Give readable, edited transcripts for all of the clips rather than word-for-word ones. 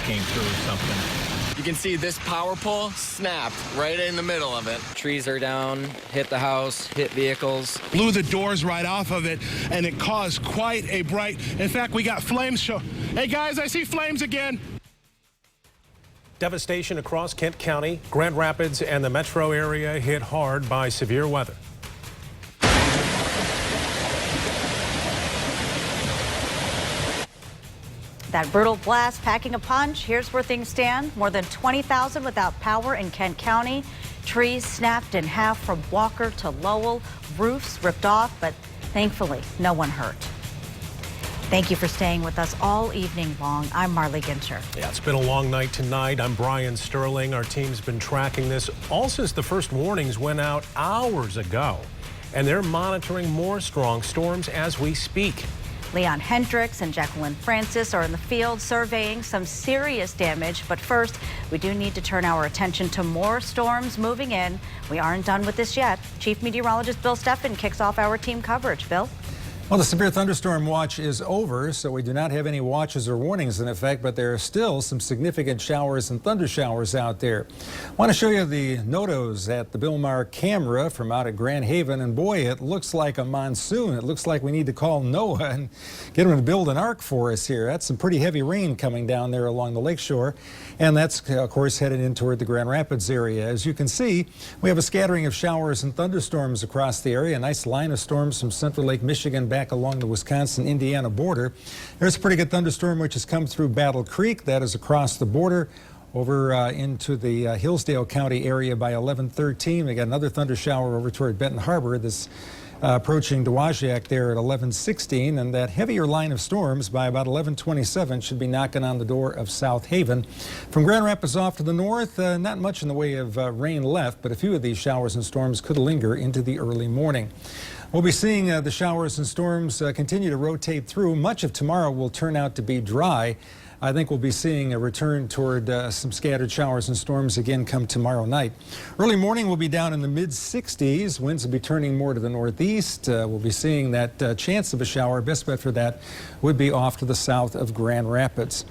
came through or something. You can see this power pole snapped right in the middle of it. Trees are down, hit the house, hit vehicles. Blew the doors right off of it, and it caused quite a bright. In fact, we got flames show. Hey guys, I see flames again. Devastation across Kent County. Grand Rapids and the metro area hit hard by severe weather. That brutal blast packing a punch. Here's where things stand. More than 20,000 without power in Kent County. Trees snapped in half from Walker to Lowell. Roofs ripped off, but thankfully no one hurt. Thank you for staying with us all evening long. I'm Marley Gincher. Yeah, it's been a long night tonight. I'm Brian Sterling. Our team's been tracking this all since the first warnings went out hours ago. And they're monitoring more strong storms as we speak. Leon Hendricks and Jacqueline Francis are in the field surveying some serious damage. But first, we do need to turn our attention to more storms moving in. We aren't done with this yet. Chief Meteorologist Bill Steffen kicks off our team coverage. Bill? Well, the severe thunderstorm watch is over, so we do not have any watches or warnings in effect, but there are still some significant showers and thunder showers out there. I want to show you the notos at the Bill Maher camera from out at Grand Haven, and boy, it looks like a monsoon. It looks like we need to call Noah and get him to build an ark for us here. That's some pretty heavy rain coming down there along the lakeshore, and that's, of course, headed in toward the Grand Rapids area. As you can see, we have a scattering of showers and thunderstorms across the area, a nice line of storms from Central Lake Michigan back along the Wisconsin-Indiana border. There's a pretty good thunderstorm which has come through Battle Creek. That is across the border over into the Hillsdale County area by 11:13. We got another thunder shower over toward Benton Harbor. This approaching Dowagiac there at 11:16, and that heavier line of storms by about 11:27 should be knocking on the door of South Haven. From Grand Rapids off to the north, not much in the way of rain left, but a few of these showers and storms could linger into the early morning. We'll be seeing the showers and storms continue to rotate through. Much of tomorrow will turn out to be dry. I think we'll be seeing a return toward some scattered showers and storms again come tomorrow night. Early morning will be down in the mid-60s. Winds will be turning more to the northeast. We'll be seeing that chance of a shower. Best bet for that would be off to the south of Grand Rapids.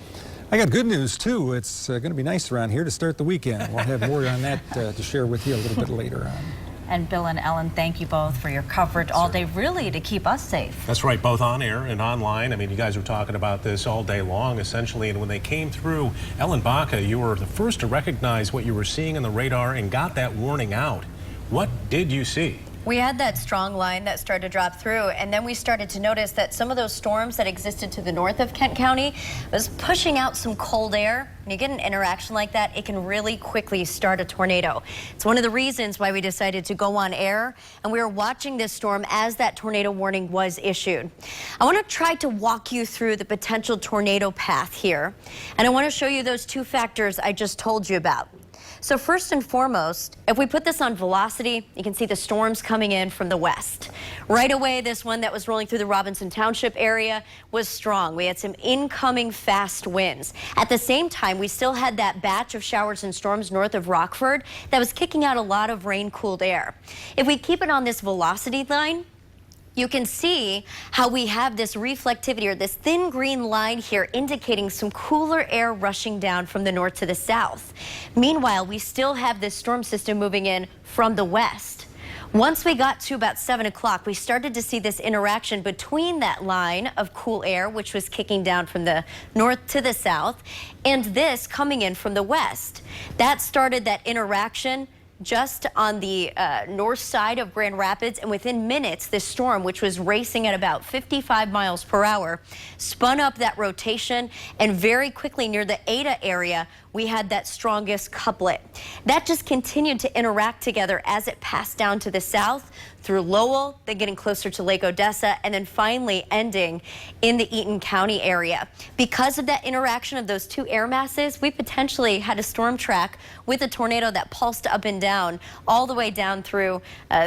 I got good news, too. It's going to be nice around here to start the weekend. We'll have more on that to share with you a little bit later on. And Bill and Ellen, thank you both for your coverage all day, really to keep us safe. That's right, both on air and online. I mean, you guys were talking about this all day long, essentially. And when they came through, Ellen Baca, you were the first to recognize what you were seeing on the radar and got that warning out. What did you see? We had that strong line that started to drop through, and then we started to notice that some of those storms that existed to the north of Kent County was pushing out some cold air. When you get an interaction like that, it can really quickly start a tornado. It's one of the reasons why we decided to go on air, and we were watching this storm as that tornado warning was issued. I want to try to walk you through the potential tornado path here, and I want to show you those two factors I just told you about. So first and foremost, if we put this on velocity, you can see the storms coming in from the west. Right away, this one that was rolling through the Robinson Township area was strong. We had some incoming fast winds. At the same time, we still had that batch of showers and storms north of Rockford that was kicking out a lot of rain-cooled air. If we keep it on this velocity line, you can see how we have this reflectivity, or this thin green line here, indicating some cooler air rushing down from the north to the south. Meanwhile, we still have this storm system moving in from the west. Once we got to about 7 o'clock, we started to see this interaction between that line of cool air, which was kicking down from the north to the south, and this coming in from the west. That started that interaction just on the north side of Grand Rapids, and within minutes, this storm, which was racing at about 55 miles per hour, spun up that rotation, and very quickly near the Ada area, we had that strongest couplet. That just continued to interact together as it passed down to the south through Lowell, then getting closer to Lake Odessa, and then finally ending in the Eaton County area. Because of that interaction of those two air masses, we potentially had a storm track with a tornado that pulsed up and down all the way down through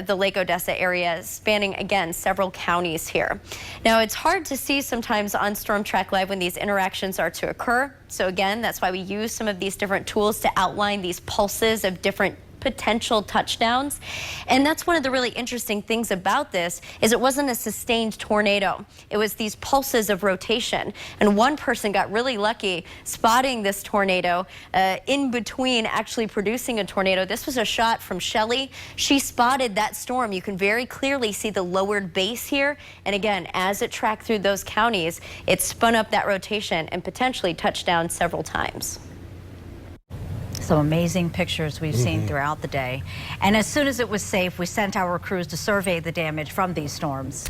the Lake Odessa area, spanning, again, several counties here. Now, it's hard to see sometimes on Storm Track Live when these interactions are to occur. So again, that's why we use some of these different tools to outline these pulses of different potential touchdowns. And that's one of the really interesting things about this is it wasn't a sustained tornado. It was these pulses of rotation. And one person got really lucky spotting this tornado in between actually producing a tornado. This was a shot from Shelley. She spotted that storm. You can very clearly see the lowered base here. And again, as it tracked through those counties, it spun up that rotation and potentially touched down several times. Some amazing pictures we've seen throughout the day. And as soon as it was safe, we sent our crews to survey the damage from these storms.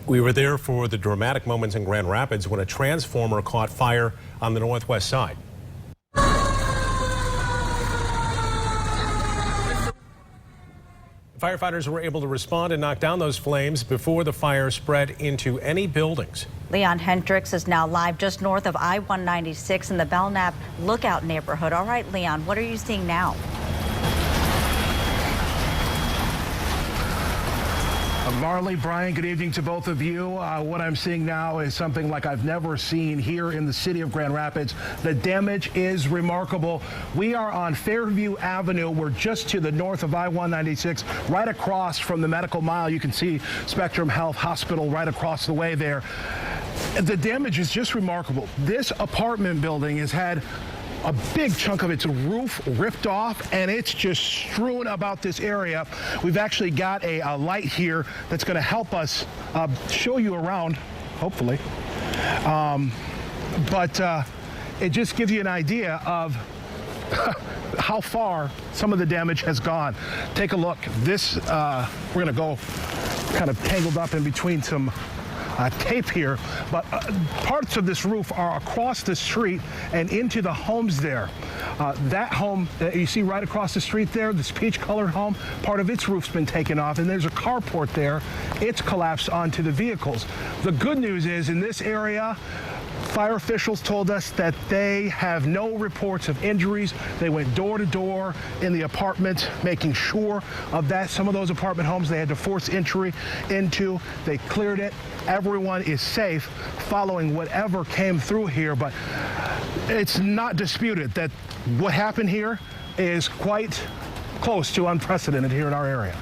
We were there for the dramatic moments in Grand Rapids when a transformer caught fire on the northwest side. Firefighters were able to respond and knock down those flames before the fire spread into any buildings. Leon Hendricks is now live just north of I-196 in the Belknap Lookout neighborhood. All right, Leon, what are you seeing now? Marley, Brian, good evening to both of you. What I'm seeing now is something like I've never seen here in the city of Grand Rapids. The damage is remarkable. We are on Fairview Avenue. We're just to the north of I-196, right across from the Medical Mile. You can see Spectrum Health Hospital right across the way there. The damage is just remarkable. This apartment building has had a big chunk of its roof ripped off, and it's just strewn about this area. We've actually got a light here that's going to help us show you around, hopefully. But it just gives you an idea of how far some of the damage has gone. Take a look. This, we're going to go kind of tangled up in between some tape here, but parts of this roof are across the street and into the homes there. That home that you see right across the street there, this peach-colored home, part of its roof's been taken off, and there's a carport there. It's collapsed onto the vehicles. The good news is in this area, fire officials told us that they have no reports of injuries. They went door to door in the apartments, making sure of that. Some of those apartment homes they had to force entry into. They cleared it. Everyone is safe following whatever came through here, but it's not disputed that what happened here is quite close to unprecedented here in our area.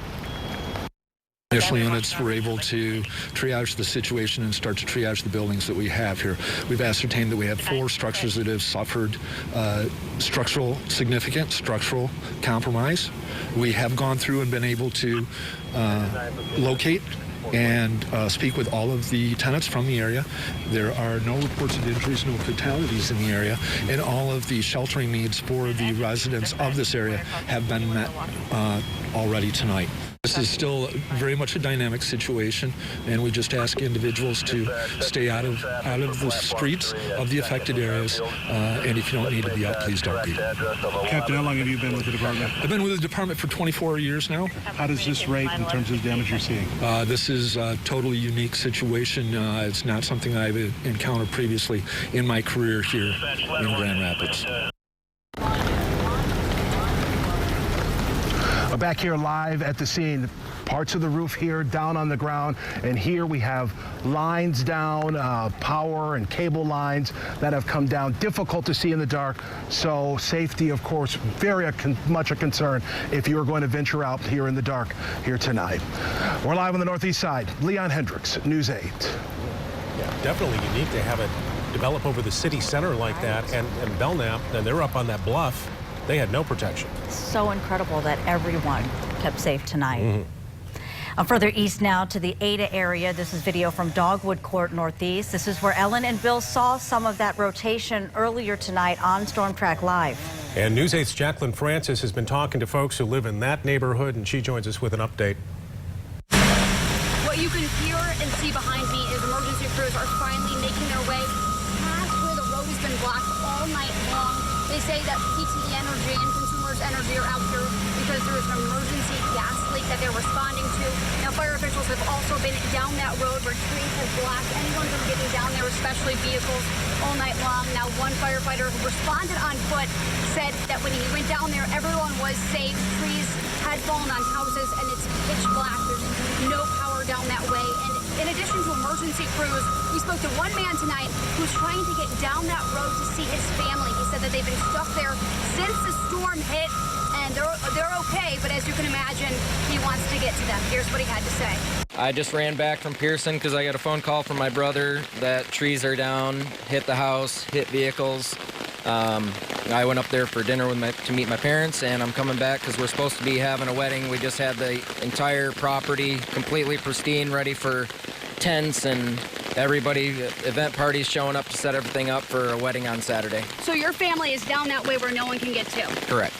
Initial units were able to triage the situation and start to triage the buildings that we have here. We've ascertained that we have 4 structures that have suffered significant structural compromise. We have gone through and been able to locate and speak with all of the tenants from the area. There are no reports of injuries, no fatalities in the area, and all of the sheltering needs for the residents of this area have been met already tonight. This is still very much a dynamic situation, and we just ask individuals to stay out of the streets of the affected areas, and if you don't need to be out, please don't be. Captain, how long have you been with the department? I've been with the department for 24 years now. How does this rate in terms of damage you're seeing? This is a totally unique situation. It's not something I've encountered previously in my career here in Grand Rapids. Back here live at the scene, parts of the roof here down on the ground, and here we have lines down, power and cable lines that have come down. Difficult to see in the dark, so safety, of course, very much a concern if you are going to venture out here in the dark here tonight. We're live on the northeast side. Leon Hendricks, News 8. Yeah, definitely unique to have it develop over the city center like that, and Belknap, and they're up on that bluff. They had no protection. So incredible that everyone kept safe tonight. Further east now to the Ada area. This is video from Dogwood Court Northeast. This is where Ellen and Bill saw some of that rotation earlier tonight on Storm Track Live. And News 8's Jacqueline Francis has been talking to folks who live in that neighborhood, and she joins us with an update. What you can hear and see behind me is emergency crews are finally making their way past where the road has been blocked all night long. They say that PTE Energy and Consumers Energy are out here because there is an emergency gas leak that they're responding to. Now, fire officials have also been down that road where trees have blocked anyone from getting down there, especially vehicles, all night long. Now, one firefighter who responded on foot said that when he went down there, everyone was safe. Trees had fallen on houses, and it's pitch black. There's no power down that way. And in addition to emergency crews, we spoke to one man tonight who's trying to get down that road to see his family. He said that they've been stuck there since the storm hit, and they're okay, but as you can imagine, he wants to get to them. Here's what he had to say. I just ran back from Pearson because I got a phone call from my brother that trees are down, hit the house, hit vehicles. I went up there for dinner to meet my parents, and I'm coming back because we're supposed to be having a wedding. We just had the entire property completely pristine, ready for tents and everybody, event parties showing up to set everything up for a wedding on Saturday. So your family is down that way where no one can get to? Correct.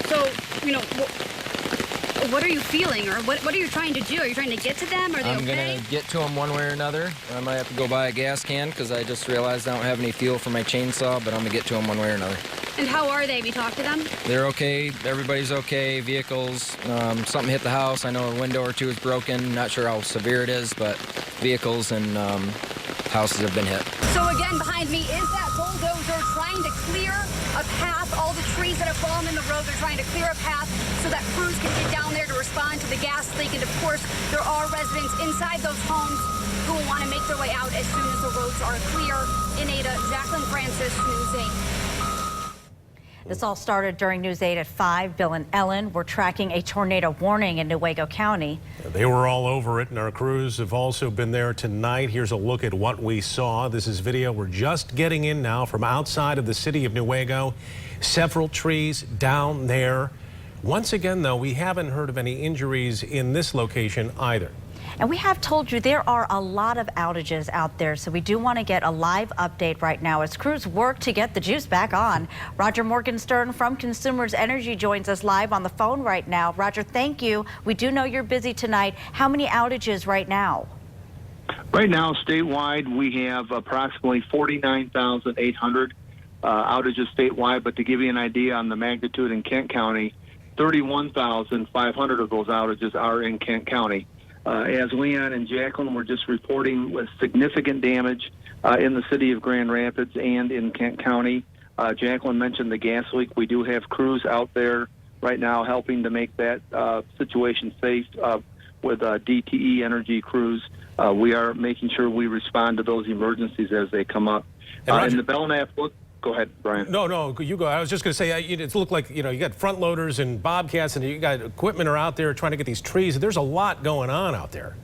So, you know, what are you feeling, or what are you trying to do? Are you trying to get to them? Are they I'm okay? going to get to them one way or another. I might have to go buy a gas can because I just realized I don't have any fuel for my chainsaw, but I'm going to get to them one way or another. And how are they? Have you talked to them? They're okay. Everybody's okay. Vehicles, something hit the house. I know a window or two is broken. Not sure how severe it is, but vehicles and houses have been hit. So again, behind me is that bulldozer trying to clear a path. All the trees that have fallen in the road, they're trying to clear a path so that crews can get down there to respond to the gas leak. And of course, there are residents inside those homes who will want to make their way out as soon as the roads are clear. In Ada, Jacqueline Francis, News 8. This all started during News 8 at 5. Bill and Ellen were tracking a tornado warning in Newaygo County. They were all over it, and our crews have also been there tonight. Here's a look at what we saw. This is video we're just getting in now from outside of the city of Newaygo. Several trees down there. Once again, though, we haven't heard of any injuries in this location either. And we have told you there are a lot of outages out there, so we do want to get a live update right now as crews work to get the juice back on. Roger Morgenstern from Consumers Energy joins us live on the phone right now. Roger, thank you. We do know you're busy tonight. How many outages right now? Right now, statewide, we have approximately 49,800 outages statewide, but to give you an idea on the magnitude in Kent County, 31,500 of those outages are in Kent County. As Leon and Jacqueline were just reporting, with significant damage in the city of Grand Rapids and in Kent County. Jacqueline mentioned the gas leak. We do have crews out there right now helping to make that situation safe with DTE Energy crews. We are making sure we respond to those emergencies as they come up. In the Belknap, go ahead, Brian. No, you go. I was just going to say, it looked like, you got front loaders and bobcats, and you got equipment are out there trying to get these trees. There's a lot going on out there.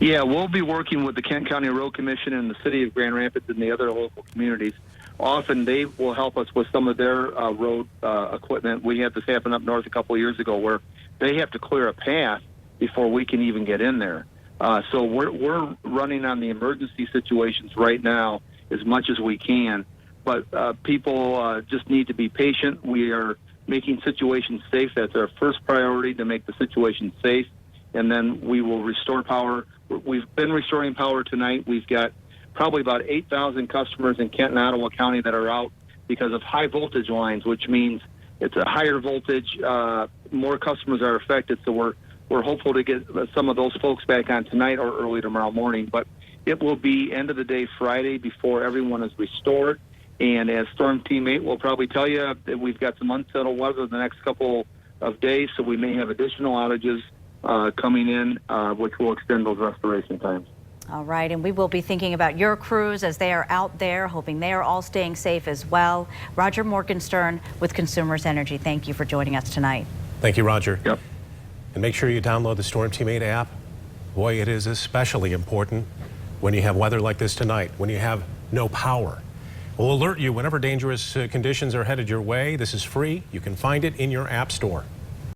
Yeah, we'll be working with the Kent County Road Commission and the city of Grand Rapids and the other local communities. Often they will help us with some of their road equipment. We had this happen up north a couple of years ago where they have to clear a path before we can even get in there. So we're running on the emergency situations right now as much as we can. But people just need to be patient. We are making situations safe. That's our first priority, to make the situation safe. And then we will restore power. We've been restoring power tonight. We've got probably about 8,000 customers in Kent and Ottawa County that are out because of high voltage lines, which means it's a higher voltage. More customers are affected. So we're hopeful to get some of those folks back on tonight or early tomorrow morning. But it will be end of the day Friday before everyone is restored. And as Storm Team 8 will probably tell you, that we've got some unsettled weather the next couple of days, so we may have additional outages coming in, which will extend those restoration times. All right, and we will be thinking about your crews as they are out there, hoping they are all staying safe as well. Roger Morgenstern with Consumers Energy, thank you for joining us tonight. Thank you, Roger. Yep. And make sure you download the Storm Team 8 app. Boy, it is especially important when you have weather like this tonight, when you have no power. We'll alert you whenever dangerous conditions are headed your way. This is free. You can find it in your app store.